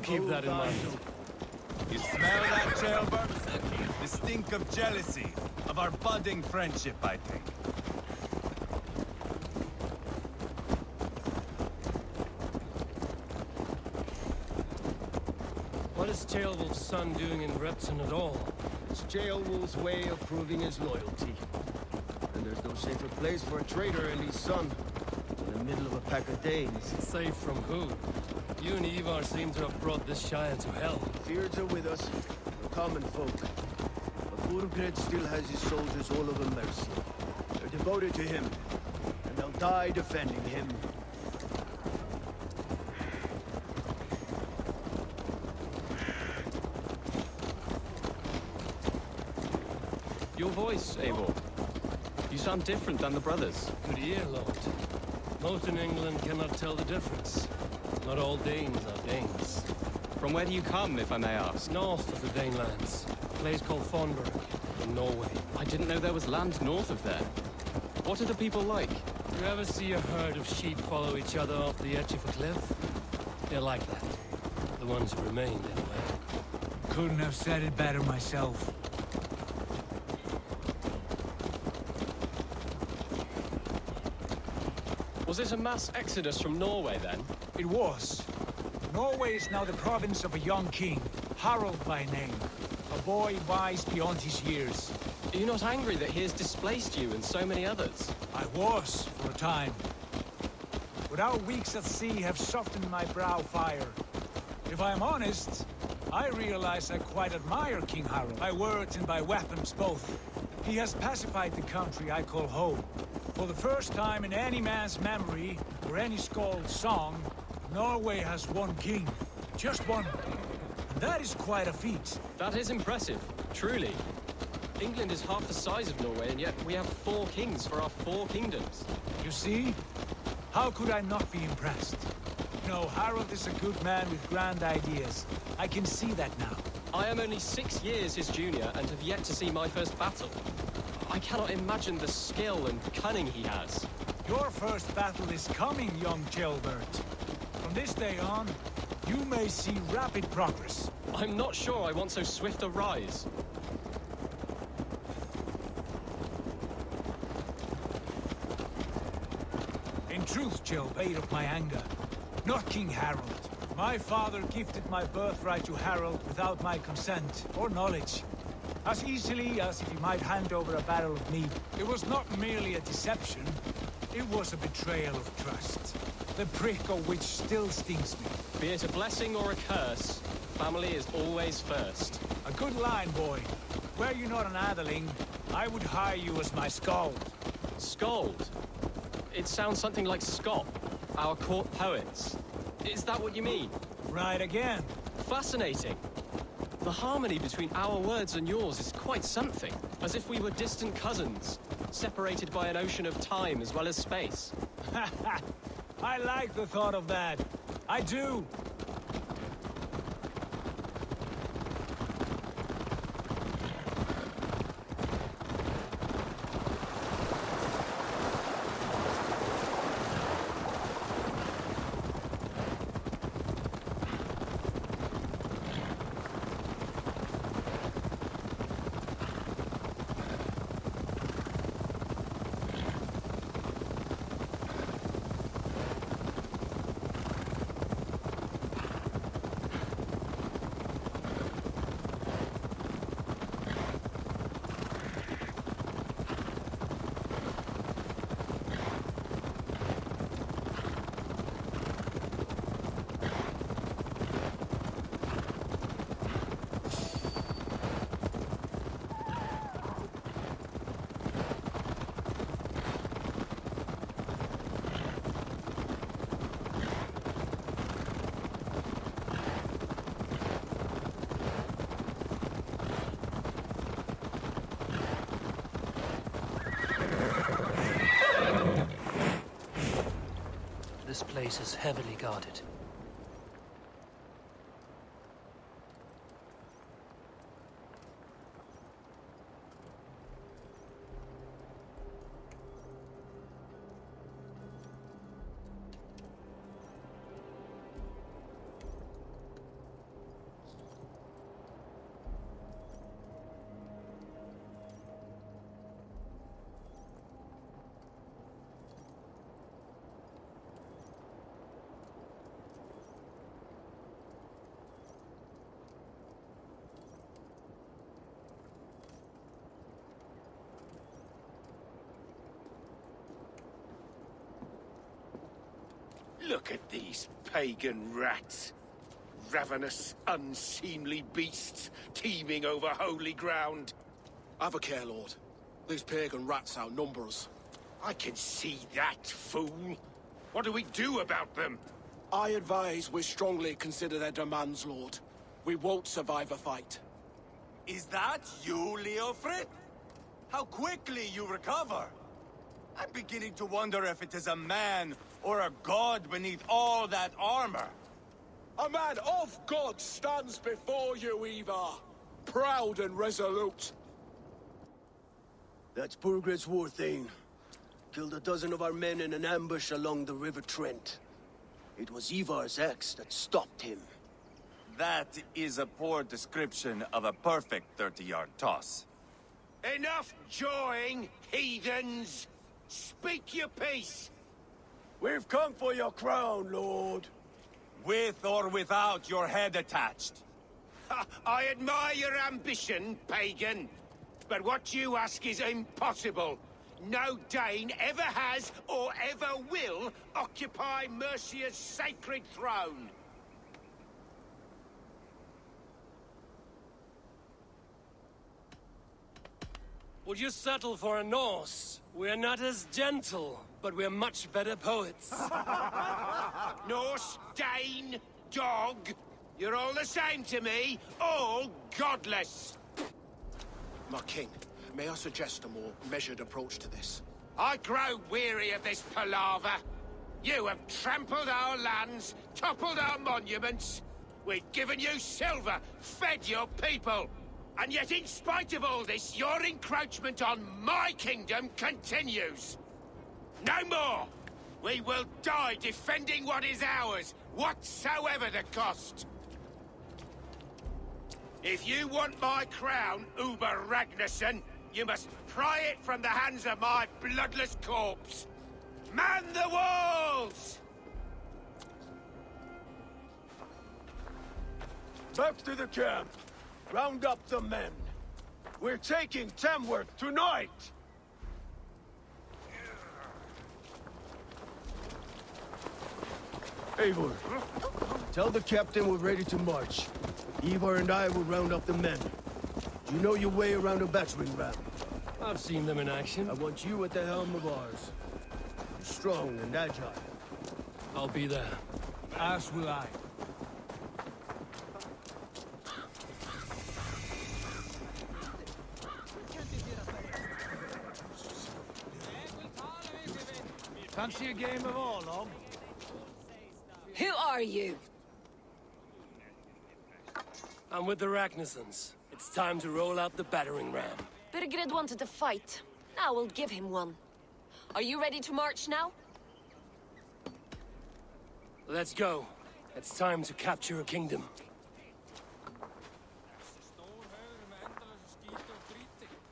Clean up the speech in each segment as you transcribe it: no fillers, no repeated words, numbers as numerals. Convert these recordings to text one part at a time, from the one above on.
keep that in mind. You smell that, Jailbird? The stink of jealousy, of our budding friendship, I think. What is Jailwolf's son doing in Repton at all? It's Jailwolf's way of proving his loyalty. And there's no safer place for a traitor and his son. In the middle of a pack of Danes. Safe from who? You and Ivar seem to have brought this Shire to hell. Fears are with us, we're common folk. But Burgred still has his soldiers all over mercy. They're devoted to him, and they'll die defending him. Your voice, Eivor. You sound different than the brothers. Good ear, Lord. Most in England cannot tell the difference. Not all Danes are Danes. From where do you come, if I may ask? North of the Danelands. A place called Thornburg, in Norway. I didn't know there was land north of there. What are the people like? You ever see a herd of sheep follow each other off the edge of a cliff? They're like that. The ones who remained, anyway. Couldn't have said it better myself. Was it a mass exodus from Norway, then? It was. Norway is now the province of a young king, Harald by name. A boy wise beyond his years. Are you not angry that he has displaced you and so many others? I was, for a time. But our weeks at sea have softened my brow fire. If I am honest, I realize I quite admire King Harald. By words and by weapons both. He has pacified the country I call home. For the first time in any man's memory, or any skald's song, Norway has one king. Just one. And that is quite a feat. That is impressive, truly. England is half the size of Norway, and yet we have 4 kings for our 4 kingdoms. You see? How could I not be impressed? No, Harald is a good man with grand ideas. I can see that now. I am only 6 years his junior, and have yet to see my first battle. I cannot imagine the skill and cunning he has. Your first battle is coming, young Jailbird. From this day on, you may see rapid progress. I'm not sure I want so swift a rise. In truth, Jailbird, of my anger. Not King Harald. My father gifted my birthright to Harald without my consent or knowledge. As easily as if he might hand over a barrel of meat. It was not merely a deception, it was a betrayal of trust. The prick of which still stings me. Be it a blessing or a curse, family is always first. A good line, boy. Were you not an atheling, I would hire you as my skald. Skald? It sounds something like Scott, our court poets. Is that what you mean? Right again. Fascinating. The harmony between our words and yours is quite something. As if we were distant cousins, separated by an ocean of time as well as space. I like the thought of that. I do. This place is heavily guarded. Look at these pagan rats. Ravenous, unseemly beasts teeming over holy ground. Have a care, Lord. These pagan rats outnumber us. I can see that, fool. What do we do about them? I advise we strongly consider their demands, Lord. We won't survive a fight. Is that you, Leofrid? How quickly you recover! I'm beginning to wonder if it is a man or a god beneath all that armor. A man of God stands before you, Ivar. Proud and resolute. That's Burgred's war thane. Killed a dozen of our men in an ambush along the River Trent. It was Ivar's axe that stopped him. That is a poor description of a perfect 30-yard toss. Enough jawing, heathens! Speak your piece! We've come for your crown, Lord. With or without your head attached. Ha, I admire your ambition, pagan. But what you ask is impossible. No Dane ever has or ever will occupy Mercia's sacred throne. Would you settle for a Norse? We're not as gentle, but we're much better poets. Norse, Dane, dog. You're all the same to me. All godless. My king, may I suggest a more measured approach to this? I grow weary of this palaver. You have trampled our lands, toppled our monuments. We've given you silver, fed your people. And yet, in spite of all this, your encroachment on my kingdom continues. No more! We will die defending what is ours, whatsoever the cost. If you want my crown, Uber Ragnarsson, you must pry it from the hands of my bloodless corpse. Man the walls! Back to the camp. Round up the men. We're taking Tamworth tonight! Eivor, tell the captain we're ready to march. Ivar and I will round up the men. Do you know your way around a battering ram? I've seen them in action. I want you at the helm of ours. You're strong and agile. I'll be there. As will I. Fancy a game of Orlog? Who are you? I'm with the Ragnarssons. It's time to roll out the battering ram. Burgred wanted to fight. Now we'll give him one. Are you ready to march now? Let's go. It's time to capture a kingdom.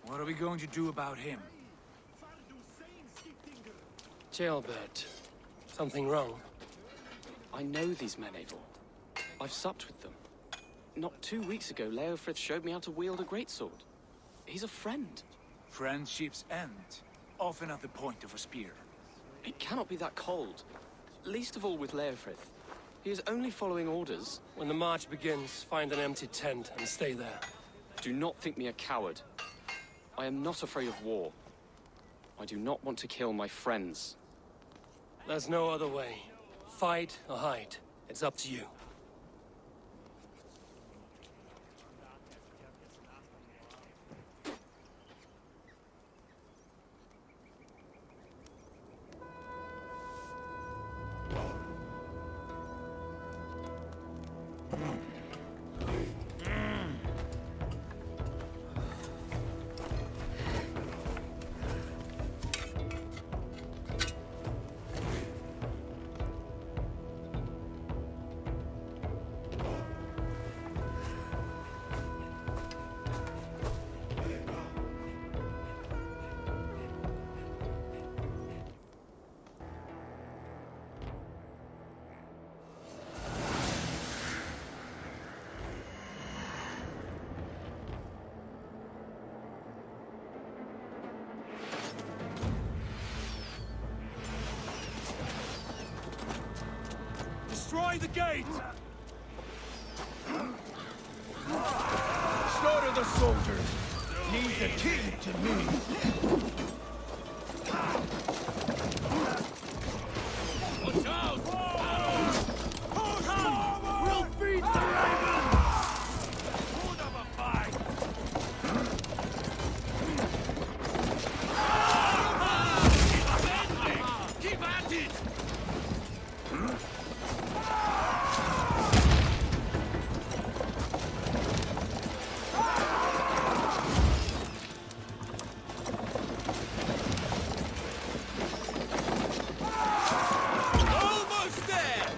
What are we going to do about him? Jailbird. Something wrong? I know these men, Eivor. I've supped with them. Not 2 weeks ago, Leofrith showed me how to wield a greatsword. He's a friend. Friendships end, often at the point of a spear. It cannot be that cold. Least of all with Leofrith. He is only following orders. When the march begins, find an empty tent and stay there. Do not think me a coward. I am not afraid of war. I do not want to kill my friends. There's no other way. Fight or hide. It's up to you. Destroy the gate! Slaughter the soldiers! Leave the king to me! Watch out! We'll beat the Ravens! Put up a fight! Keep at it! Almost there!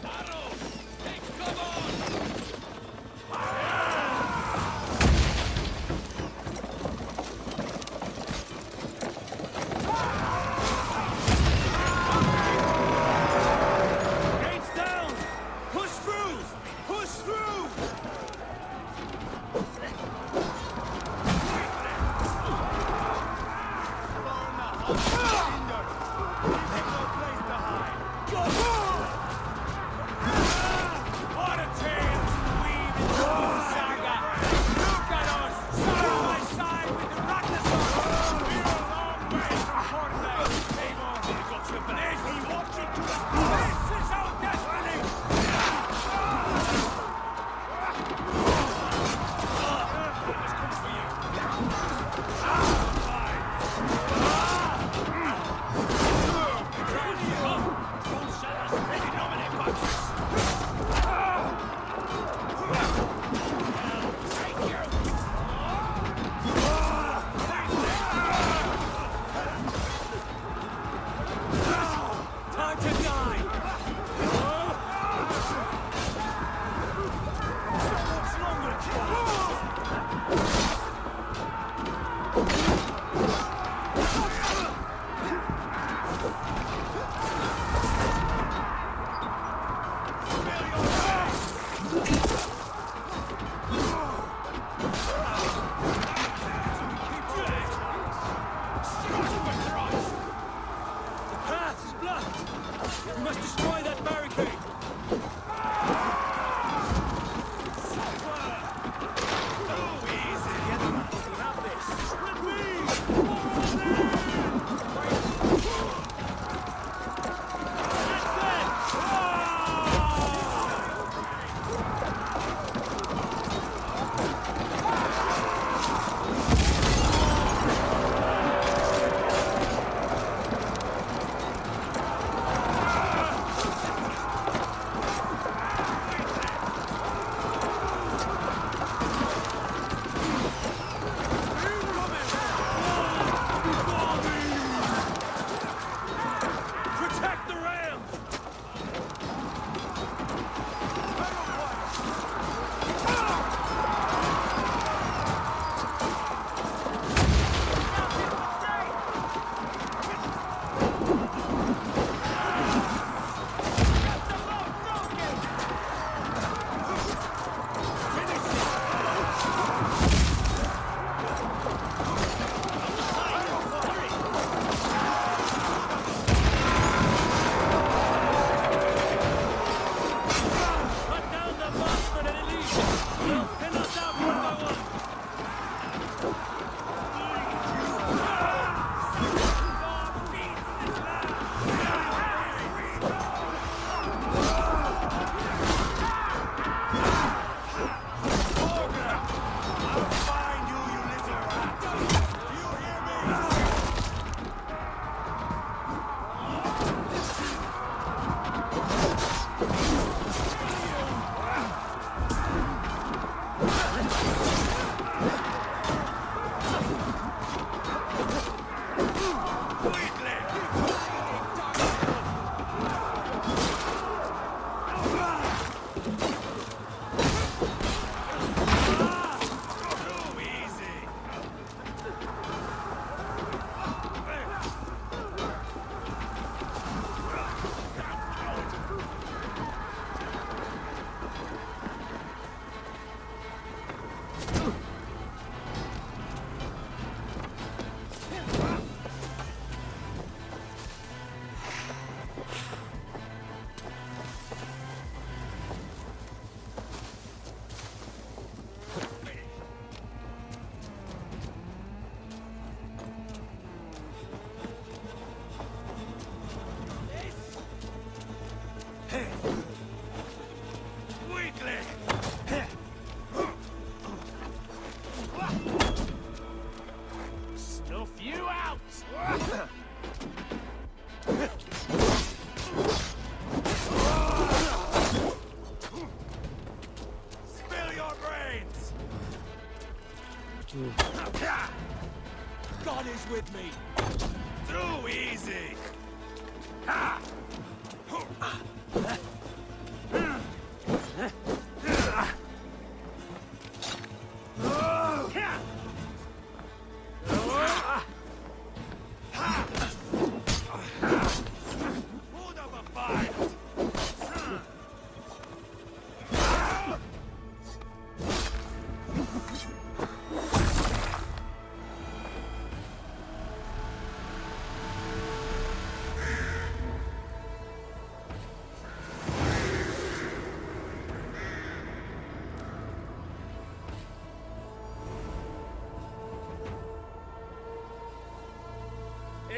Arrows! Take cover! Gates down! Push through! Push through! What a tale to weave in your saga! Look at us, side by side with the Ragnar. We're a long way from Portland. Tabor, we got your blade. We watch it to the This is our destiny! Let's come for you.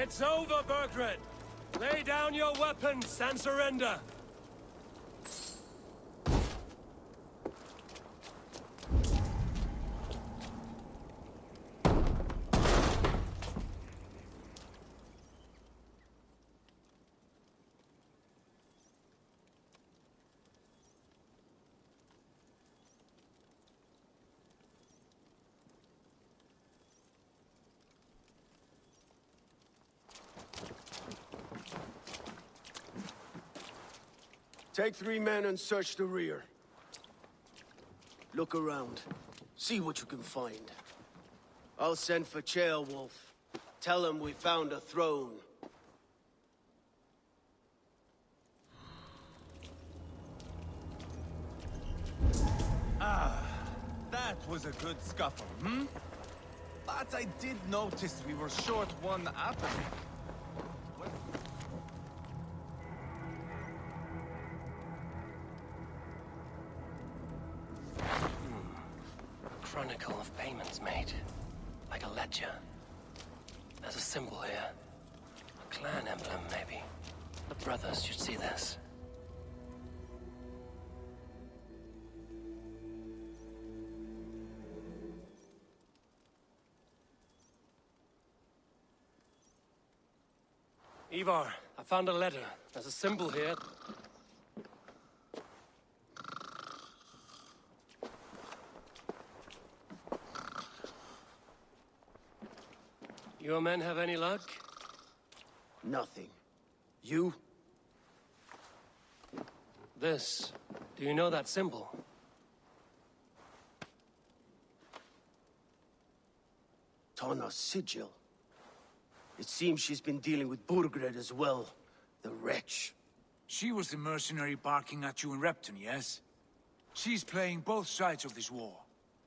It's over, Bergred! Lay down your weapons and surrender! Take 3 men and search the rear. Look around. See what you can find. I'll send for Chaelwolf. Tell him we found a throne. That was a good scuffle, hmm? But I did notice we were short one apple. Chronicle of payments made. Like a ledger. There's a symbol here. A clan emblem, maybe. The brothers should see this. Ivar, I found a letter. There's a symbol here. Your men have any luck? Nothing. You? This. Do you know that symbol? Tana's sigil. It seems she's been dealing with Burgred as well. The wretch. She was the mercenary barking at you in Repton, yes? She's playing both sides of this war.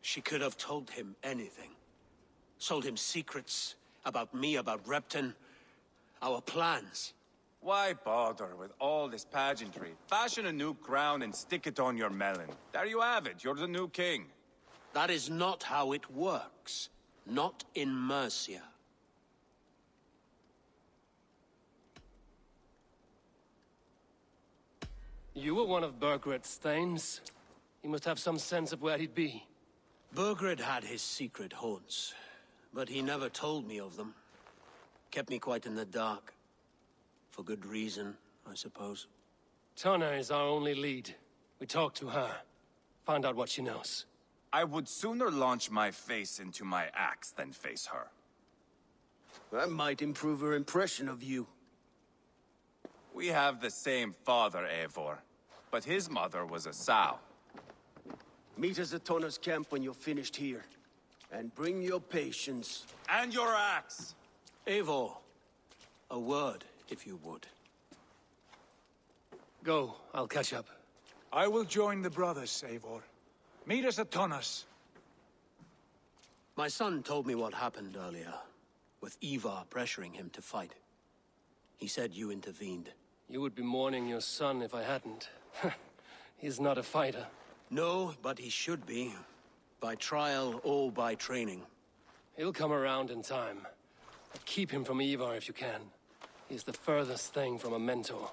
She could have told him anything. Sold him secrets about me, about Repton, our plans. Why bother with all this pageantry? Fashion a new crown and stick it on your melon. There you have it, you're the new king. That is not how it works. Not in Mercia. You were one of Bergred's thanes. He must have some sense of where he'd be. Burgred had his secret haunts, but he never told me of them. Kept me quite in the dark. For good reason, I suppose. Tana is our only lead. We talk to her. Find out what she knows. I would sooner launch my face into my axe than face her. That might improve her impression of you. We have the same father, Eivor. But his mother was a sow. Meet us at Tana's camp when you're finished here. And bring your patience. And your axe! Eivor, a word, if you would. Go, I'll catch up. I will join the brothers, Eivor. Meet us at Tana's. My son told me what happened earlier, with Ivar pressuring him to fight. He said you intervened. You would be mourning your son if I hadn't. He's not a fighter. No, but he should be. By trial or by training. He'll come around in time. But keep him from Ivar if you can. He's the furthest thing from a mentor.